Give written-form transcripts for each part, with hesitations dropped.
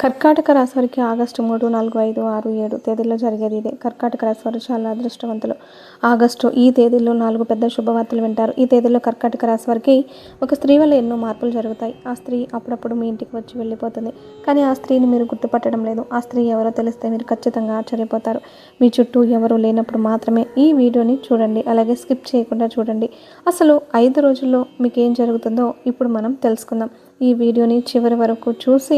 కర్కాటక రాశి వారికి ఆగస్టు 3, 4, 5, 6, 7 తేదీల్లో జరిగేది ఇదే. కర్కాటక రాశి వారు చాలా అదృష్టవంతులు. ఈ తేదీల్లో 4 పెద్ద శుభవార్తలు వింటారు. ఈ తేదీల్లో కర్కాటక రాశి వారికి ఒక స్త్రీ వల్ల ఎన్నో మార్పులు జరుగుతాయి. ఆ స్త్రీ అప్పుడప్పుడు మీ ఇంటికి వచ్చి వెళ్ళిపోతుంది. కానీ ఆ స్త్రీని మీరు గుర్తుపట్టడం లేదు. ఆ స్త్రీ ఎవరో తెలిస్తే మీరు ఖచ్చితంగా ఆశ్చర్యపోతారు. మీ చుట్టూ ఎవరు లేనప్పుడు మాత్రమే ఈ వీడియోని చూడండి. అలాగే స్కిప్ చేయకుండా చూడండి. అసలు 5 రోజుల్లో మీకు ఏం జరుగుతుందో ఇప్పుడు మనం తెలుసుకుందాం. ఈ వీడియోని చివరి వరకు చూసి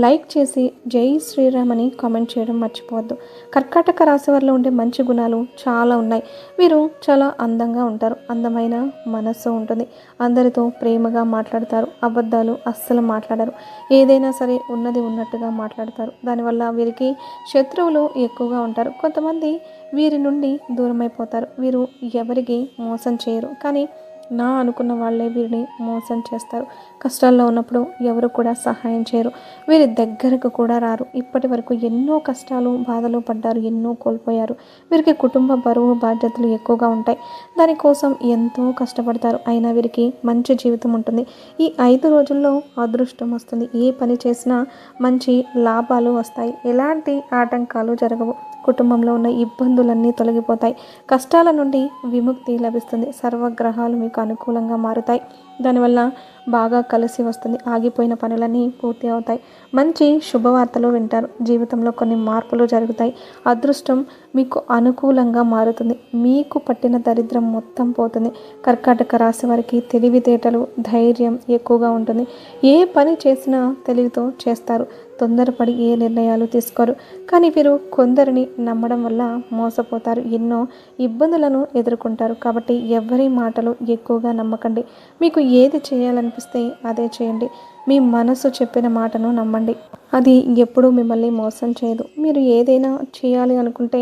లైక్ చేసి జై శ్రీరామ్ అని కామెంట్ చేయడం మర్చిపోవద్దు. కర్కాటక రాశి వారిలో ఉండే మంచి గుణాలు చాలా ఉన్నాయి. వీరు చాలా అందంగా ఉంటారు. అందమైన మనస్సు ఉంటుంది. అందరితో ప్రేమగా మాట్లాడతారు. అబద్ధాలు అస్సలు మాట్లాడరు. ఏదైనా సరే ఉన్నది ఉన్నట్టుగా మాట్లాడతారు. దానివల్ల వీరికి శత్రువులు ఎక్కువగా ఉంటారు. కొంతమంది వీరి నుండి దూరమైపోతారు. వీరు ఎవరికి మోసం చేయరు. కానీ నా అనుకున్న వాళ్ళే వీరిని మోసం చేస్తారు. కష్టాల్లో ఉన్నప్పుడు ఎవరు కూడా సహాయం చేయరు. వీరి దగ్గరకు కూడా రారు. ఇప్పటి వరకు ఎన్నో కష్టాలు బాధలు పడ్డారు. ఎన్నో కోల్పోయారు. వీరికి కుటుంబ బరువు బాధ్యతలు ఎక్కువగా ఉంటాయి. దానికోసం ఎంతో కష్టపడతారు. అయినా వీరికి మంచి జీవితం ఉంటుంది. ఈ 5 రోజుల్లో అదృష్టం వస్తుంది. ఏ పని చేసినా మంచి లాభాలు వస్తాయి. ఎలాంటి ఆటంకాలు జరగవు. కుటుంబంలో ఉన్న ఇబ్బందులన్నీ తొలగిపోతాయి. కష్టాల నుండి విముక్తి లభిస్తుంది. సర్వగ్రహాలు మీకు అనుకూలంగా మారుతాయి. దానివల్ల బాగా కలిసి వస్తుంది. ఆగిపోయిన పనులన్నీ పూర్తి అవుతాయి. మంచి శుభవార్తలు వింటారు. జీవితంలో కొన్ని మార్పులు జరుగుతాయి. అదృష్టం మీకు అనుకూలంగా మారుతుంది. మీకు పట్టిన దరిద్రం మొత్తం పోతుంది. కర్కాటక రాశి వారికి తెలివితేటలు ధైర్యం ఎక్కువగా ఉంటుంది. ఏ పని చేసినా తెలివితో చేస్తారు. తొందరపడి ఏ నిర్ణయాలు తీసుకోరు. కానీ వీరు కొందరిని నమ్మడం వల్ల మోసపోతారు. ఎన్నో ఇబ్బందులను ఎదుర్కొంటారు. కాబట్టి ఎవరి మాటలు ఎక్కువగా నమ్మకండి. మీకు ఏది చేయాలనిపిస్తే అదే చేయండి. మీ మనసు చెప్పిన మాటను నమ్మండి. అది ఎప్పుడూ మిమ్మల్ని మోసం చేయదు. మీరు ఏదైనా చేయాలి అనుకుంటే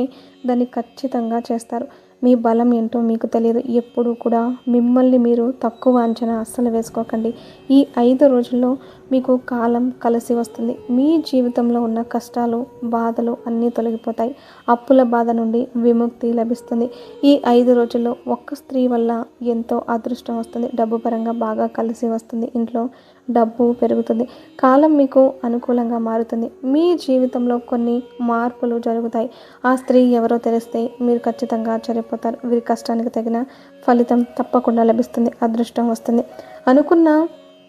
దాన్ని ఖచ్చితంగా చేస్తారు. మీ బలం ఏంటో మీకు తెలియదు. ఎప్పుడు కూడా మిమ్మల్ని మీరు తక్కువ అంచనా అస్సలు వేసుకోకండి. ఈ 5 రోజుల్లో మీకు కాలం కలిసి వస్తుంది. మీ జీవితంలో ఉన్న కష్టాలు బాధలు అన్నీ తొలగిపోతాయి. అప్పుల బాధ నుండి విముక్తి లభిస్తుంది. ఈ 5 రోజుల్లో ఒక్క స్త్రీ వల్ల ఎంతో అదృష్టం వస్తుంది. డబ్బు పరంగా బాగా కలిసి వస్తుంది. ఇంట్లో డబ్బు పెరుగుతుంది. కాలం మీకు అనుకూలంగా మారుతుంది. మీ జీవితంలో కొన్ని మార్పులు జరుగుతాయి. ఆ స్త్రీ ఎవరో తెలిస్తే మీరు ఖచ్చితంగా ఆశ్చర్యపోతారు. వీరి కష్టానికి తగిన ఫలితం తప్పకుండా లభిస్తుంది. అదృష్టం వస్తుంది. అనుకున్న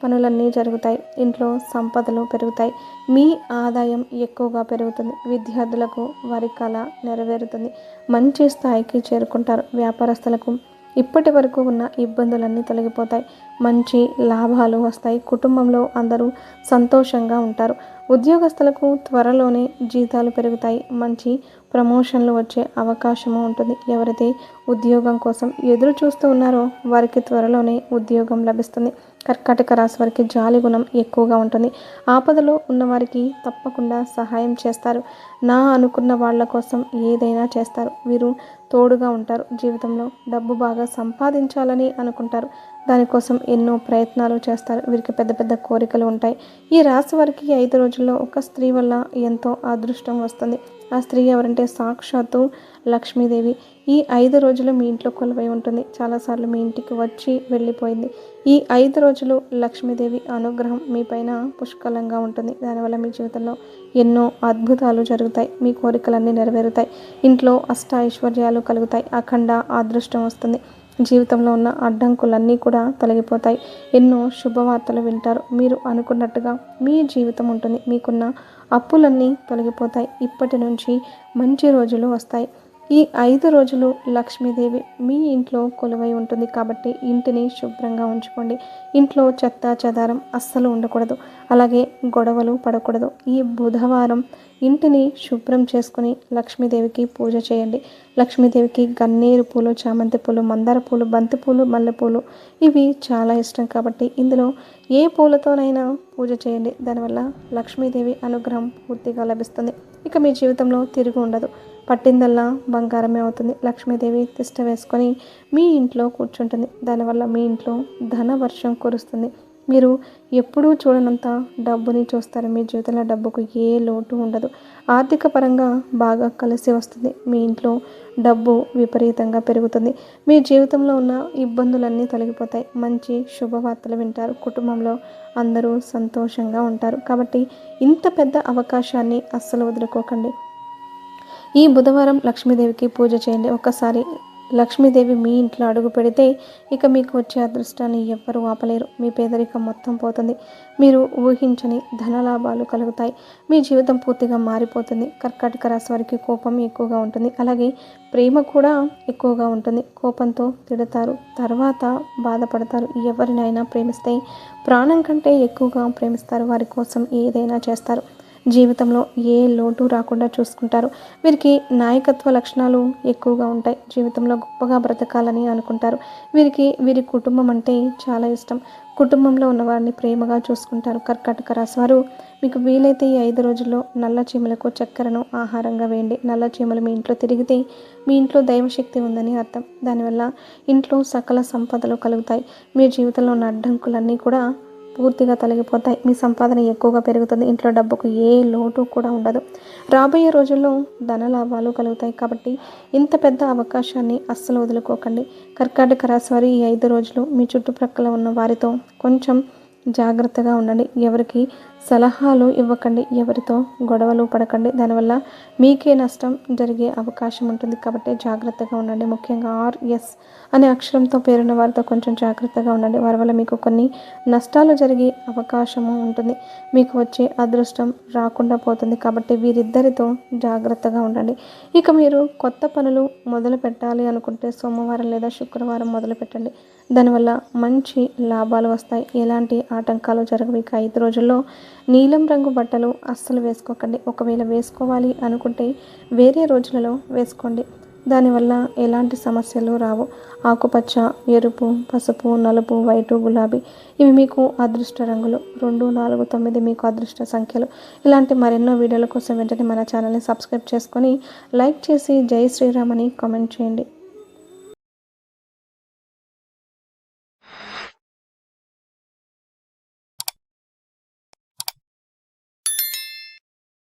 పనులన్నీ జరుగుతాయి. ఇంట్లో సంపదలు పెరుగుతాయి. మీ ఆదాయం ఎక్కువగా పెరుగుతుంది. విద్యార్థులకు వారి కళ నెరవేరుతుంది. మంచి స్థాయికి చేరుకుంటారు. వ్యాపారస్తులకు ఇప్పటి వరకు ఉన్న ఇబ్బందులన్నీ తొలగిపోతాయి. మంచి లాభాలు వస్తాయి. కుటుంబంలో అందరూ సంతోషంగా ఉంటారు. ఉద్యోగస్తులకు త్వరలోనే జీతాలు పెరుగుతాయి. మంచి ప్రమోషన్లు వచ్చే అవకాశము ఉంటుంది. ఎవరైతే ఉద్యోగం కోసం ఎదురు చూస్తూ ఉన్నారో వారికి త్వరలోనే ఉద్యోగం లభిస్తుంది. కర్కాటక రాశి వారికి జాలి గుణం ఎక్కువగా ఉంటుంది. ఆపదలో ఉన్నవారికి తప్పకుండా సహాయం చేస్తారు. నా అనుకున్న వాళ్ళ కోసం ఏదైనా చేస్తారు. వీరు తోడుగా ఉంటారు. జీవితంలో డబ్బు బాగా సంపాదించాలని అనుకుంటారు. దానికోసం ఎన్నో ప్రయత్నాలు చేస్తారు. వీరికి పెద్ద పెద్ద కోరికలు ఉంటాయి. ఈ రాశి వారికి 5 రోజుల్లో ఒక స్త్రీ వల్ల ఎంతో అదృష్టం వస్తుంది. ఆ స్త్రీ ఎవరంటే సాక్షాత్తు లక్ష్మీదేవి. ఈ 5 రోజులు మీ ఇంట్లో కొలువై ఉంటుంది. చాలాసార్లు మీ ఇంటికి వచ్చి వెళ్ళిపోయింది. ఈ 5 రోజులు లక్ష్మీదేవి అనుగ్రహం మీ పైన పుష్కలంగా ఉంటుంది. దానివల్ల మీ జీవితంలో ఎన్నో అద్భుతాలు జరుగుతాయి. మీ కోరికలన్నీ నెరవేరుతాయి. ఇంట్లో అష్ట ఐశ్వర్యాలు కలుగుతాయి. అఖండ అదృష్టం వస్తుంది. జీవితంలో ఉన్న అడ్డంకులన్నీ కూడా తొలగిపోతాయి. ఎన్నో శుభవార్తలు వింటారు. మీరు అనుకున్నట్టుగా మీ జీవితం ఉంటుంది. మీకున్న అప్పులన్నీ తొలగిపోతాయి. ఇప్పటి నుంచి మంచి రోజులు వస్తాయి. ఈ 5 రోజులు లక్ష్మీదేవి మీ ఇంట్లో కొలువై ఉంటుంది. కాబట్టి ఇంటిని శుభ్రంగా ఉంచుకోండి. ఇంట్లో చెత్త చెదారం అస్సలు ఉండకూడదు. అలాగే గొడవలు పడకూడదు. ఈ బుధవారం ఇంటిని శుభ్రం చేసుకుని లక్ష్మీదేవికి పూజ చేయండి. లక్ష్మీదేవికి గన్నేరు పూలు చామంతి పూలు మందార పూలు బంతి పూలు మల్లెపూలు ఇవి చాలా ఇష్టం. కాబట్టి ఇందులో ఏ పూలతోనైనా పూజ చేయండి. దానివల్ల లక్ష్మీదేవి అనుగ్రహం పూర్తిగా లభిస్తుంది. ఇక మీ జీవితంలో తిరిగి ఉండదు. పట్టిందల్లా బంగారమే అవుతుంది. లక్ష్మీదేవి తిష్ట వేసుకొని మీ ఇంట్లో కూర్చుంటుంది. దానివల్ల మీ ఇంట్లో ధన వర్షం కురుస్తుంది. మీరు ఎప్పుడూ చూడనంత డబ్బుని చూస్తారు. మీ జీవితంలో డబ్బుకు ఏ లోటు ఉండదు. ఆర్థిక పరంగా బాగా కలిసి వస్తుంది. మీ ఇంట్లో డబ్బు విపరీతంగా పెరుగుతుంది. మీ జీవితంలో ఉన్న ఇబ్బందులన్నీ తొలగిపోతాయి. మంచి శుభవార్తలు వింటారు. కుటుంబంలో అందరూ సంతోషంగా ఉంటారు. కాబట్టి ఇంత పెద్ద అవకాశాన్ని అస్సలు వదులుకోకండి. ఈ బుధవారం లక్ష్మీదేవికి పూజ చేయండి. ఒక్కసారి లక్ష్మీదేవి మీ ఇంట్లో అడుగు పెడితే ఇక మీకు వచ్చే అదృష్టాన్ని ఎవ్వరూ ఆపలేరు. మీ పేదరికం మొత్తం పోతుంది. మీరు ఊహించని ధనలాభాలు కలుగుతాయి. మీ జీవితం పూర్తిగా మారిపోతుంది. కర్కాటక రాశి వారికి కోపం ఎక్కువగా ఉంటుంది. అలాగే ప్రేమ కూడా ఎక్కువగా ఉంటుంది. కోపంతో తిడతారు, తర్వాత బాధపడతారు. ఎవరినైనా ప్రేమిస్తే ప్రాణం కంటే ఎక్కువగా ప్రేమిస్తారు. వారి కోసం ఏదైనా చేస్తారు. జీవితంలో ఏ లోటు రాకుండా చూసుకుంటారు. వీరికి నాయకత్వ లక్షణాలు ఎక్కువగా ఉంటాయి. జీవితంలో గొప్పగా బ్రతకాలని అనుకుంటారు. వీరికి వీరి కుటుంబం అంటే చాలా ఇష్టం. కుటుంబంలో ఉన్నవారిని ప్రేమగా చూసుకుంటారు. కర్కాటక రాశి వారు మీకు వీలైతే ఈ 5 రోజుల్లో నల్ల చీమలకు చక్కెరను ఆహారంగా వేయండి. నల్ల చీమలు మీ ఇంట్లో తిరిగితే మీ ఇంట్లో దైవశక్తి ఉందని అర్థం. దానివల్ల ఇంట్లో సకల సంపదలు కలుగుతాయి. మీ జీవితంలో ఉన్న అడ్డంకులన్నీ కూడా పూర్తిగా తొలగిపోతాయి. మీ సంపాదన ఎక్కువగా పెరుగుతుంది. ఇంట్లో డబ్బుకు ఏ లోటు కూడా ఉండదు. రాబోయే రోజుల్లో ధన లాభాలు కలుగుతాయి. కాబట్టి ఇంత పెద్ద అవకాశాన్ని అస్సలు వదులుకోకండి. కర్కాటక రాశి వారి ఈ 5 రోజులు మీ చుట్టుప్రక్కల ఉన్న వారితో కొంచెం జాగ్రత్తగా ఉండండి. ఎవరికి సలహాలు ఇవ్వకండి. ఎవరితో గొడవలు పడకండి. దానివల్ల మీకే నష్టం జరిగే అవకాశం ఉంటుంది. కాబట్టి జాగ్రత్తగా ఉండండి. ముఖ్యంగా RS అనే అక్షరంతో పేరున్న వారితో కొంచెం జాగ్రత్తగా ఉండండి. వారి వల్ల మీకు కొన్ని నష్టాలు జరిగే అవకాశము ఉంటుంది. మీకు వచ్చే అదృష్టం రాకుండా పోతుంది. కాబట్టి వీరిద్దరితో జాగ్రత్తగా ఉండండి. ఇక మీరు కొత్త పనులు మొదలు పెట్టాలి అనుకుంటే సోమవారం లేదా శుక్రవారం మొదలు పెట్టండి. దానివల్ల మంచి లాభాలు వస్తాయి. ఎలాంటి ఆటంకాలు జరగవు. ఇక 5 రోజుల్లో నీలం రంగు బట్టలు అస్సలు వేసుకోకండి. ఒకవేళ వేసుకోవాలి అనుకుంటే వేరే రోజులలో వేసుకోండి. దానివల్ల ఎలాంటి సమస్యలు రావు. ఆకుపచ్చ, ఎరుపు, పసుపు, నలుపు, వైటు, గులాబీ ఇవి మీకు అదృష్ట రంగులు. 2, 4, 9 మీకు అదృష్ట సంఖ్యలు. ఇలాంటి మరెన్నో వీడియోల కోసం వెంటనే మన ఛానల్ని సబ్స్క్రైబ్ చేసుకొని లైక్ చేసి జై శ్రీరామ్ అని కామెంట్ చేయండి.